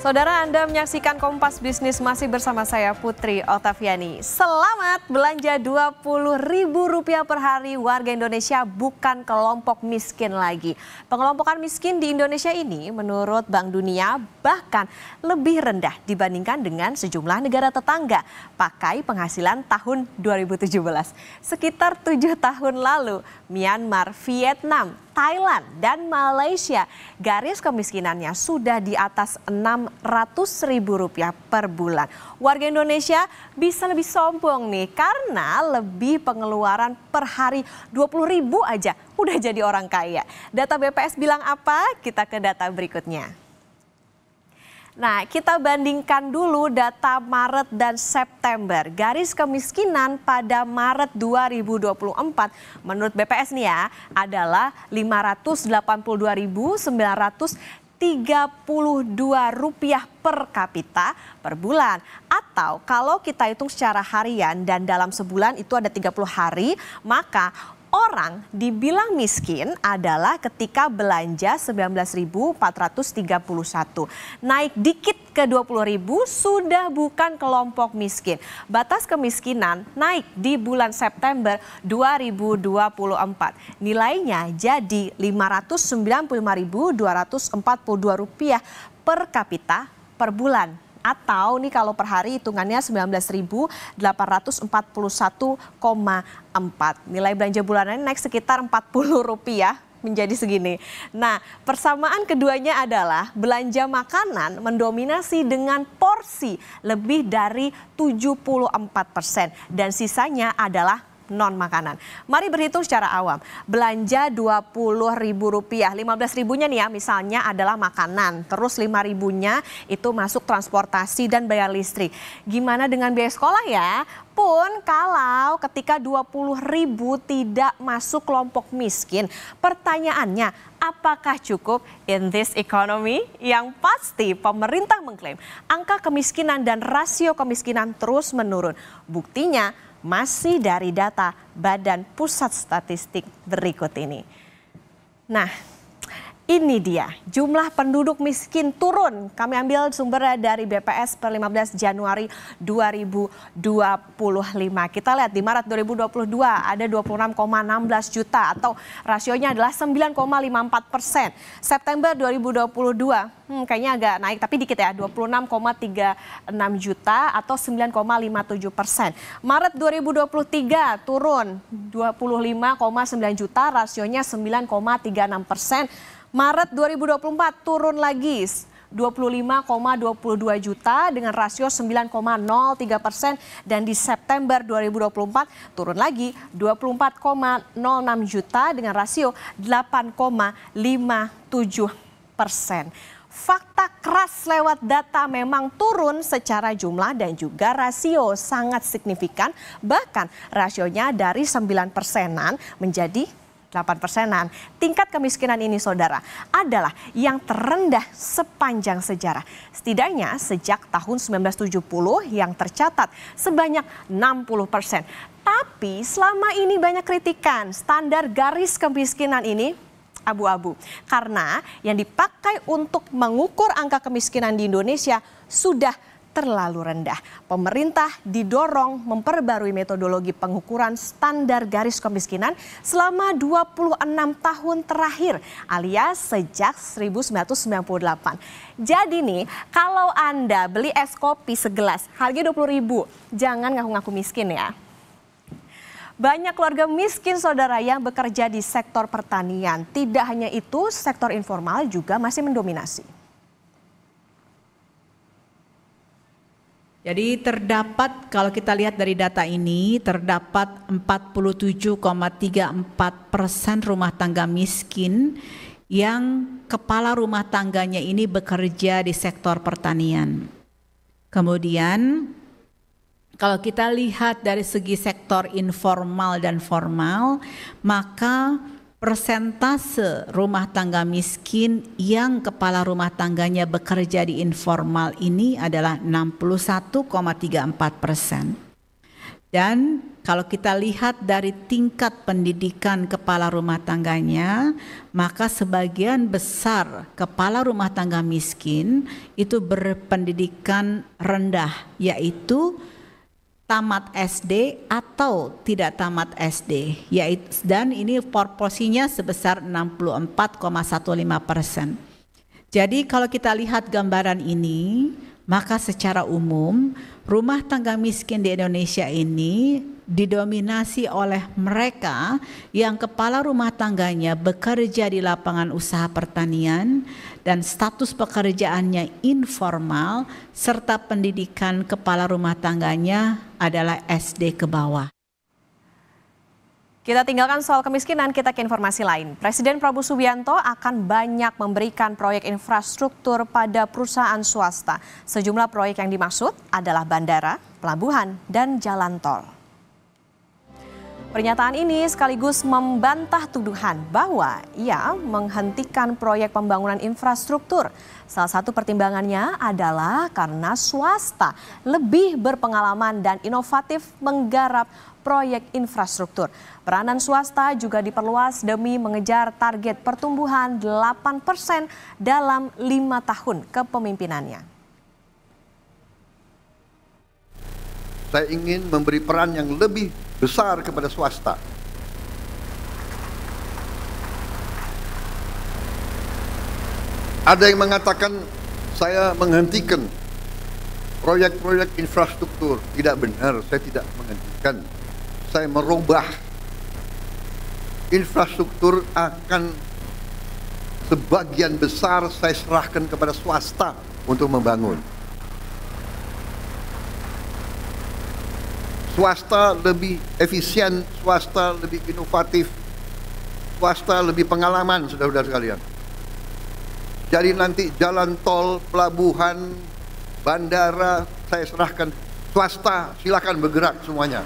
Saudara, Anda menyaksikan Kompas Bisnis masih bersama saya Putri Oktaviani. Selamat belanja Rp20.000 per hari, warga Indonesia bukan kelompok miskin lagi. Pengelompokan miskin di Indonesia ini menurut Bank Dunia bahkan lebih rendah dibandingkan dengan sejumlah negara tetangga. Pakai penghasilan tahun 2017. Sekitar 7 tahun lalu, Myanmar, Vietnam, Thailand, dan Malaysia garis kemiskinannya sudah di atas Rp600.000 per bulan. Warga Indonesia bisa lebih sombong nih karena lebih pengeluaran per hari 20.000 aja udah jadi orang kaya. Data BPS bilang apa? Kita ke data berikutnya. Nah, kita bandingkan dulu data Maret dan September. Garis kemiskinan pada Maret 2024 menurut BPS nih ya adalah Rp582.932 per kapita per bulan. Atau kalau kita hitung secara harian dan dalam sebulan itu ada 30 hari, maka orang dibilang miskin adalah ketika belanja 19.431. Naik dikit ke 20.000 sudah bukan kelompok miskin. Batas kemiskinan naik di bulan September 2024. Nilainya jadi Rp595.242 per kapita per bulan. Atau nih kalau per hari hitungannya 19.841,4. Nilai belanja bulanannya naik sekitar Rp40 menjadi segini. Nah, persamaan keduanya adalah belanja makanan mendominasi dengan porsi lebih dari 74% dan sisanya adalah non makanan. Mari berhitung secara awam. Belanja Rp20.000, 15.000-nya nih ya misalnya adalah makanan. Terus 5.000-nya itu masuk transportasi dan bayar listrik. Gimana dengan biaya sekolah ya? Pun kalau ketika 20.000 tidak masuk kelompok miskin, pertanyaannya apakah cukup in this economy? Yang pasti pemerintah mengklaim angka kemiskinan dan rasio kemiskinan terus menurun. Buktinya masih dari data Badan Pusat Statistik berikut ini. Nah, ini dia jumlah penduduk miskin turun. Kami ambil sumber dari BPS per 15 Januari 2025. Kita lihat di Maret 2022 ada 26,16 juta atau rasionya adalah 9,54%. September 2022 kayaknya agak naik tapi dikit ya, 26,36 juta atau 9,57%. Maret 2023 turun 25,9 juta, rasionya 9,36%. Maret 2024 turun lagi 25,22 juta dengan rasio 9,03%, dan di September 2024 turun lagi 24,06 juta dengan rasio 8,57%. Fakta keras lewat data memang turun secara jumlah dan juga rasio sangat signifikan, bahkan rasionya dari 9%-an menjadi 8%-an. Tingkat kemiskinan ini saudara adalah yang terendah sepanjang sejarah. Setidaknya sejak tahun 1970 yang tercatat sebanyak 60%. Tapi selama ini banyak kritikan standar garis kemiskinan ini abu-abu. Karena yang dipakai untuk mengukur angka kemiskinan di Indonesia sudah terlalu rendah. Pemerintah didorong memperbarui metodologi pengukuran standar garis kemiskinan selama 26 tahun terakhir alias sejak 1998. Jadi nih, kalau Anda beli es kopi segelas harga 20.000, jangan ngaku-ngaku miskin ya. Banyak keluarga miskin saudara yang bekerja di sektor pertanian. Tidak hanya itu, sektor informal juga masih mendominasi. Jadi terdapat, kalau kita lihat dari data ini, terdapat 47,34% rumah tangga miskin yang kepala rumah tangganya ini bekerja di sektor pertanian. Kemudian kalau kita lihat dari segi sektor informal dan formal, maka persentase rumah tangga miskin yang kepala rumah tangganya bekerja di informal ini adalah 61,34%. Dan kalau kita lihat dari tingkat pendidikan kepala rumah tangganya, maka sebagian besar kepala rumah tangga miskin itu berpendidikan rendah, yaitu tamat SD atau tidak tamat SD, dan ini proporsinya sebesar 64,15%. Jadi kalau kita lihat gambaran ini, maka secara umum rumah tangga miskin di Indonesia ini didominasi oleh mereka yang kepala rumah tangganya bekerja di lapangan usaha pertanian dan status pekerjaannya informal, serta pendidikan kepala rumah tangganya adalah SD ke bawah. Kita tinggalkan soal kemiskinan, kita ke informasi lain. Presiden Prabowo Subianto akan banyak memberikan proyek infrastruktur pada perusahaan swasta. Sejumlah proyek yang dimaksud adalah bandara, pelabuhan, dan jalan tol. Pernyataan ini sekaligus membantah tuduhan bahwa ia menghentikan proyek pembangunan infrastruktur. Salah satu pertimbangannya adalah karena swasta lebih berpengalaman dan inovatif menggarap proyek infrastruktur. Peranan swasta juga diperluas demi mengejar target pertumbuhan 8% dalam 5 tahun kepemimpinannya. Saya ingin memberi peran yang lebih besar kepada swasta. Ada yang mengatakan saya menghentikan proyek-proyek infrastruktur. Tidak benar, saya tidak menghentikan. Saya merubah. Infrastruktur akan sebagian besar saya serahkan kepada swasta untuk membangun. Swasta lebih efisien, swasta lebih inovatif, swasta lebih pengalaman, saudara-saudara sekalian. Jadi nanti jalan tol, pelabuhan, bandara, saya serahkan swasta, silakan bergerak semuanya.